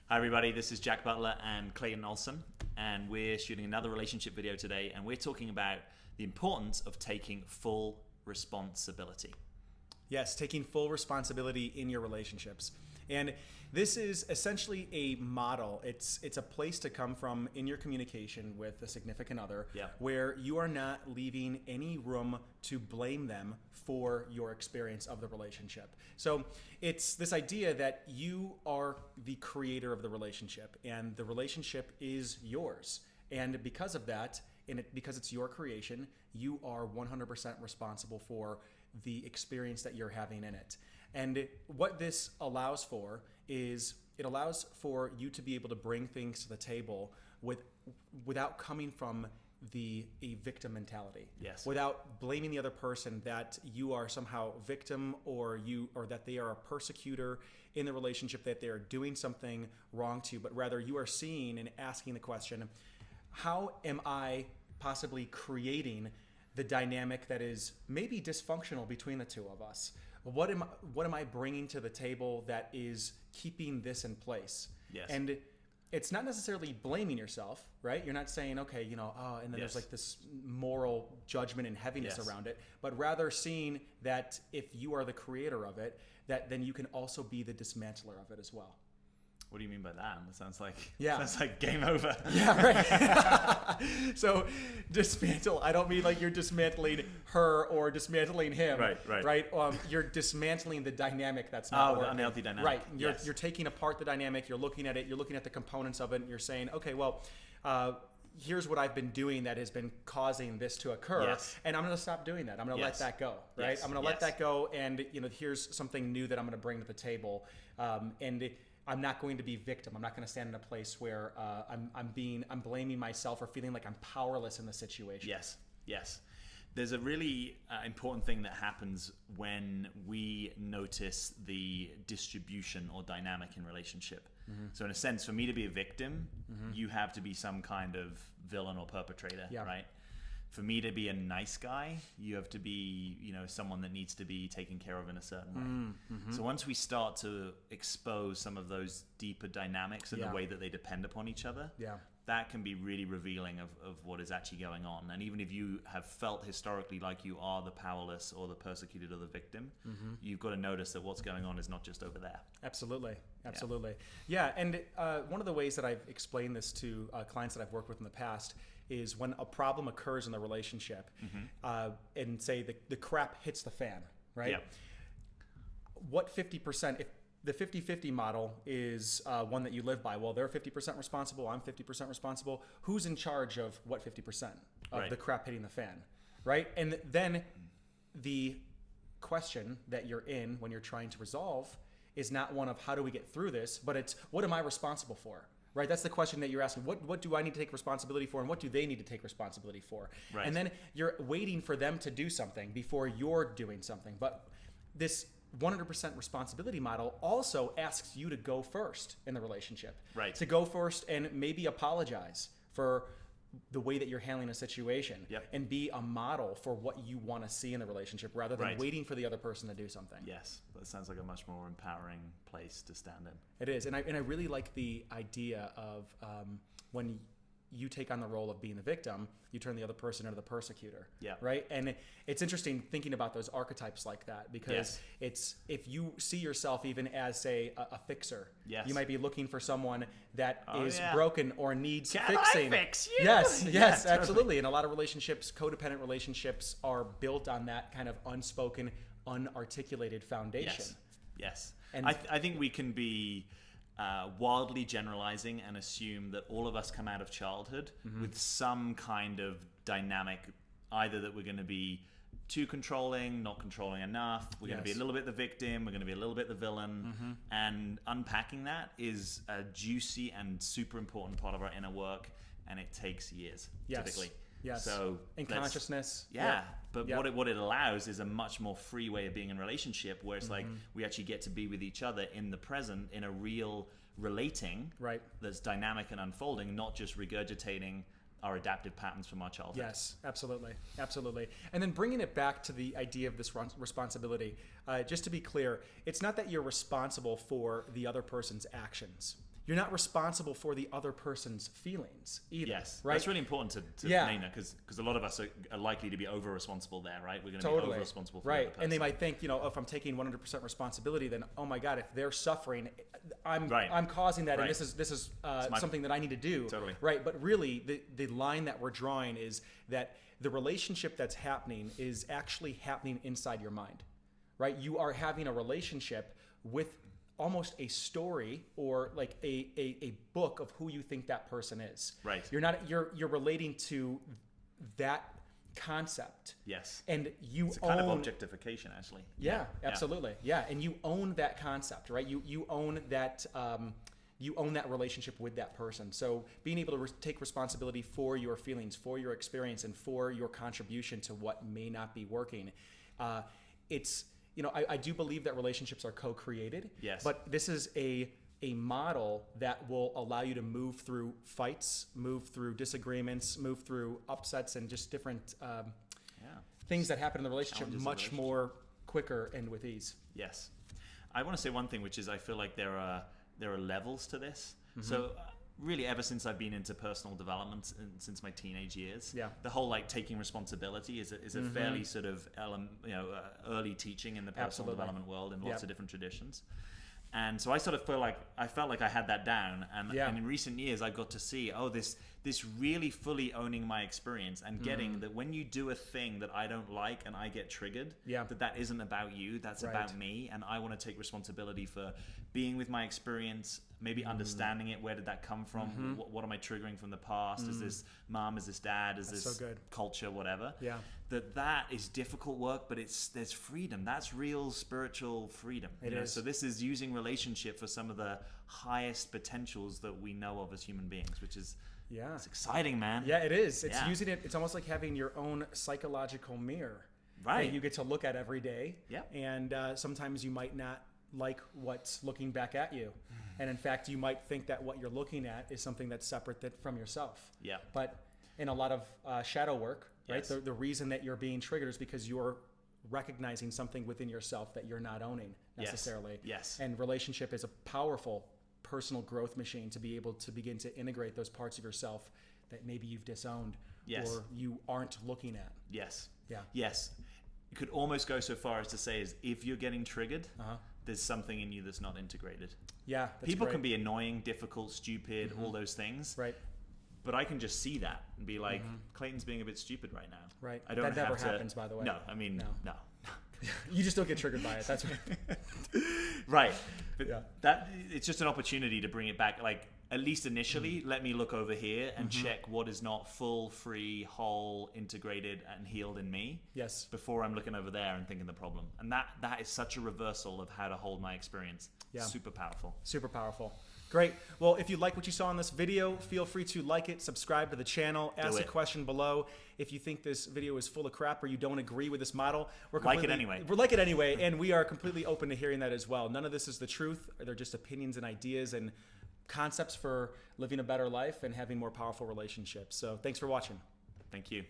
Hi everybody, this is Jack Butler and Clayton Olson, and we're shooting another relationship video today, and we're talking about the importance of taking full responsibility. Yes, taking full responsibility in your relationships. And this is essentially a model. It's a place to come from in your communication with a significant other, where you are not leaving any room to blame them for your experience of the relationship. So it's this idea that you are the creator of the relationship, and the relationship is yours. And because of that, because it's your creation, you are 100% responsible for the experience that you're having in it. And what this allows for is it allows for you to be able to bring things to the table without coming from a victim mentality. Yes. Without blaming the other person that you are somehow victim or that they are a persecutor in the relationship, that they are doing something wrong to you, but rather you are seeing and asking the question, how am I possibly creating the dynamic that is maybe dysfunctional between the two of us? What am I bringing to the table that is keeping this in place? Yes. And it's not necessarily blaming yourself, right? You're not saying, okay, and then there's like this moral judgment and heaviness around it, but rather seeing that if you are the creator of it, that then you can also be the dismantler of it as well. What do you mean by that? That sounds like game over. Yeah, right. So dismantle, I don't mean like you're dismantling her or dismantling him. Right. You're dismantling the dynamic that's not working. The unhealthy dynamic. Right. You're taking apart the dynamic, you're looking at it, you're looking at the components of it, and you're saying, okay, well, here's what I've been doing that has been causing this to occur, and I'm going to stop doing that. I'm going to let that go, right? Yes. I'm going to let that go, and here's something new that I'm going to bring to the table, and I'm not going to be victim. I'm not going to stand in a place where I'm blaming myself or feeling like I'm powerless in the situation. Yes. There's a really important thing that happens when we notice the distribution or dynamic in relationship. Mm-hmm. So in a sense, for me to be a victim, you have to be some kind of villain or perpetrator, right? For me to be a nice guy, you have to be, someone that needs to be taken care of in a certain way. Mm-hmm. So once we start to expose some of those deeper dynamics and the way that they depend upon each other, that can be really revealing of what is actually going on. And even if you have felt historically like you are the powerless or the persecuted or the victim, you've got to notice that what's going on is not just over there. Absolutely. Yeah, and one of the ways that I've explained this to clients that I've worked with in the past is when a problem occurs in the relationship, and say the crap hits the fan, right? Yep. What 50%, if the 50-50 model is one that you live by, well, they're 50% responsible, I'm 50% responsible. Who's in charge of what 50% of the crap hitting the fan, right? And then the question that you're in when you're trying to resolve is not one of how do we get through this, but it's what am I responsible for? Right, that's the question that you're asking. What do I need to take responsibility for, and what do they need to take responsibility for? Right. And then you're waiting for them to do something before you're doing something. But this 100% responsibility model also asks you to go first in the relationship. Right. To go first and maybe apologize for the way that you're handling a situation, and be a model for what you want to see in the relationship rather than waiting for the other person to do something. Yes, that sounds like a much more empowering place to stand in. It is, and I really like the idea of when you take on the role of being the victim, you turn the other person into the persecutor. Right? And it's interesting thinking about those archetypes like that, because it's if you see yourself even as, say, a fixer, you might be looking for someone that is broken or needs fixing. Can I fix you? Yes, absolutely. And a lot of relationships, codependent relationships, are built on that kind of unspoken, unarticulated foundation. Yes. And I think we can be wildly generalizing and assume that all of us come out of childhood with some kind of dynamic, either that we're going to be too controlling, not controlling enough, we're going to be a little bit the victim, we're going to be a little bit the villain, and unpacking that is a juicy and super important part of our inner work, and it takes years, typically. Yes. So in consciousness. But what it allows is a much more free way of being in a relationship, where it's like we actually get to be with each other in the present, in a real relating that's dynamic and unfolding, not just regurgitating our adaptive patterns from our childhood. Yes, absolutely. And then bringing it back to the idea of this responsibility, just to be clear, it's not that you're responsible for the other person's actions. you're not responsible for the other person's feelings either. Yes, right? That's really important to name that, because a lot of us are likely to be over responsible there, right? We're going to be over responsible for the other person. And they might think, if I'm taking 100% responsibility, then oh my God, if they're suffering, I'm causing that, and this is something that I need to do. Totally. Right, but really the line that we're drawing is that the relationship that's happening is actually happening inside your mind, right? You are having a relationship with almost a story or like a book of who you think that person is. Right. You're relating to that concept. Yes. And it's a kind of objectification, actually. Yeah, absolutely. Yeah. And you own that concept, right? You own that you own that relationship with that person. So being able to take responsibility for your feelings, for your experience, and for your contribution to what may not be working, it's I do believe that relationships are co-created. Yes. But this is a model that will allow you to move through fights, move through disagreements, move through upsets, and just different things that happen in the relationship much more quicker and with ease. Yes. I want to say one thing, which is I feel like there are levels to this. Mm-hmm. So really, ever since I've been into personal development and since my teenage years, the whole taking responability is a fairly sort of early teaching in the personal development world in lots of different traditions. And so I sort of felt like I had that down, and in recent years I got to see this really fully owning my experience and getting that when you do a thing that I don't like and I get triggered, that isn't about you, that's about me, and I want to take responsibility for being with my experience, maybe understanding it. Where did that come from? What am I triggering from the past? Is this mom? Is this dad? Is this culture? Whatever. Yeah. That is difficult work, but there's freedom. That's real spiritual freedom. It is. So this is using relationship for some of the highest potentials that we know of as human beings, which is it's exciting, man. Yeah, it is. It's using it. It's almost like having your own psychological mirror, right? That you get to look at every day. Yeah. And sometimes you might not like what's looking back at you, and in fact, you might think that what you're looking at is something that's separate from yourself. Yeah. But in a lot of shadow work, right? The reason that you're being triggered is because you're recognizing something within yourself that you're not owning necessarily. Yes. And relationship is a powerful personal growth machine to be able to begin to integrate those parts of yourself that maybe you've disowned or you aren't looking at. Yes. Yeah. Yes. You could almost go so far as to say is if you're getting triggered, there's something in you that's not integrated. Yeah. People can be annoying, difficult, stupid, all those things. Right. But I can just see that and be like, Clayton's being a bit stupid right now. Right. I don't that never happens, by the way. No, I mean, no. You just don't get triggered by it. That's right. Right. But it's just an opportunity to bring it back. Like, at least initially, let me look over here and check what is not full, free, whole, integrated, and healed in me. Yes. Before I'm looking over there and thinking the problem. And that is such a reversal of how to hold my experience. Yeah. Super powerful. Super powerful. Great. Well, if you like what you saw in this video, feel free to like it, subscribe to the channel, ask a question below. If you think this video is full of crap or you don't agree with this model, we're like it anyway, and we are completely open to hearing that as well. None of this is the truth. They're just opinions and ideas and concepts for living a better life and having more powerful relationships. So thanks for watching. Thank you.